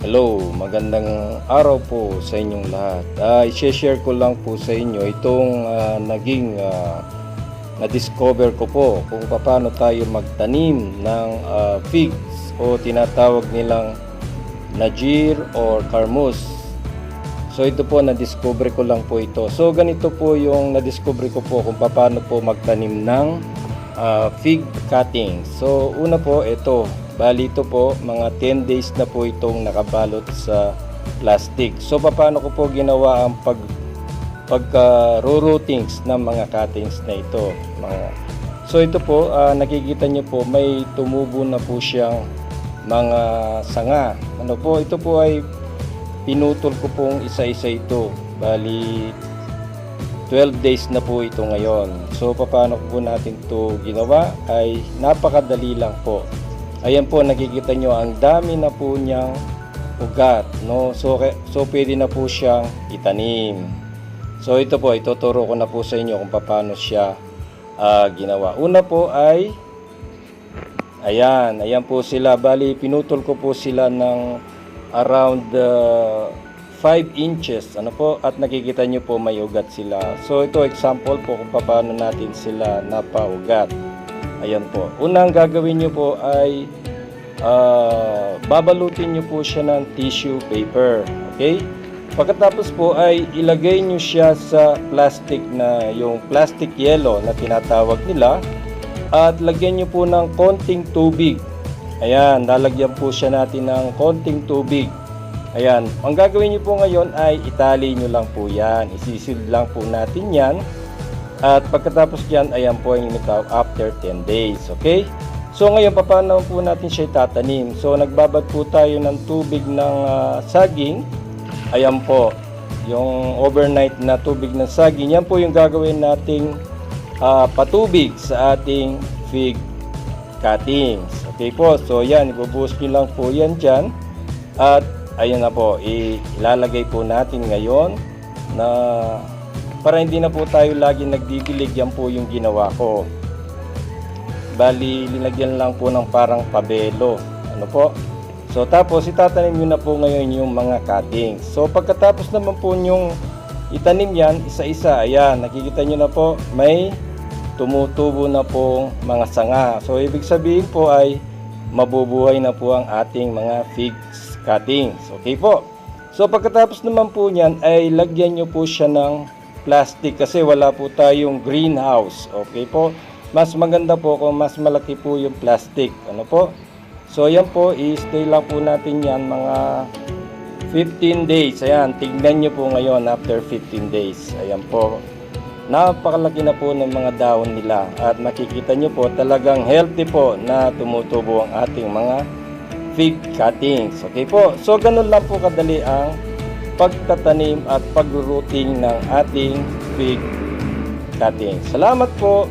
Hello, magandang araw po sa inyong lahat. I-share ko lang po sa inyo itong na-discover ko po kung paano tayo magtanim ng figs o tinatawag nilang Najir or Karmus. So ito po, na-discover ko lang po ito. So ganito po yung na-discover ko po kung paano po magtanim ng fig cutting. So una po, ito. Bali ito po, mga 10 days na po itong nakabalot sa plastic. So paano ko po ginawa ang pagka-rootings ng mga cuttings na ito. So ito po, nakikita nyo po, may tumubo na po siyang mga sanga. Ano po, ito po ay pinutol ko pong isa-isa ito. Bali 12 days na po ito ngayon. So paano ko po natin ito ginawa ay napakadali lang po. Ayan po, nakikita nyo, ang dami na po niyang ugat, no? So pwede na po siyang itanim. So ito po, ituturo ko na po sa inyo kung paano siya ginawa. Una po ay ayan po sila. Bali pinutol ko po sila ng around 5 inches, ano po, at nakikita nyo po may ugat sila. So ito example po kung paano natin sila napaugat. Ayan po. Unang gagawin nyo po ay babalutin nyo po siya ng tissue paper. Okay? Pagkatapos po ay ilagay nyo siya sa plastic na yung plastic yellow na tinatawag nila at lagyan nyo po ng konting tubig. Ayan, lalagyan po siya natin ng konting tubig. Ayan, ang gagawin nyo po ngayon ay itali nyo lang po yan. Isisil lang po natin yan. At pagkatapos dyan, ayan po yung initaw after 10 days. Okay? So ngayon, paano po natin siya itatanim? So nagbabad po tayo ng tubig ng saging. Ayan po, yung overnight na tubig ng saging. Yan po yung gagawin nating patubig sa ating fig cuttings. Okay po, so yan, ibubuhos nyo lang po yan dyan. At ayan na po, ilalagay po natin ngayon na para hindi na po tayo lagi nagdidilig. Yan po yung ginawa ko. Bali, linagyan lang po ng parang pabelo. Ano po? So, tapos itatanim nyo na po ngayon yung mga cuttings. So, pagkatapos naman po yung itanim yan, isa-isa. Ayan, nakikita nyo na po, may tumutubo na pong mga sanga. So, ibig sabihin po ay mabubuhay na po ang ating mga figs cuttings. Okay po? So, pagkatapos naman po yan, ay lagyan nyo po siya ng plastic kasi wala po tayong greenhouse. Okay po? Mas maganda po kung mas malaki po yung plastic. Ano po? So, ayan po, i-stay lang po natin yan mga 15 days. Ayan, tignan nyo po ngayon after 15 days. Ayan po. Napakalaki na po ng mga dahon nila. At makikita nyo po, talagang healthy po na tumutubo ang ating mga fig cuttings. Okay po? So, ganun lang po kadali ang pagtatanim at pag-rooting ng ating fig cutting. Salamat po!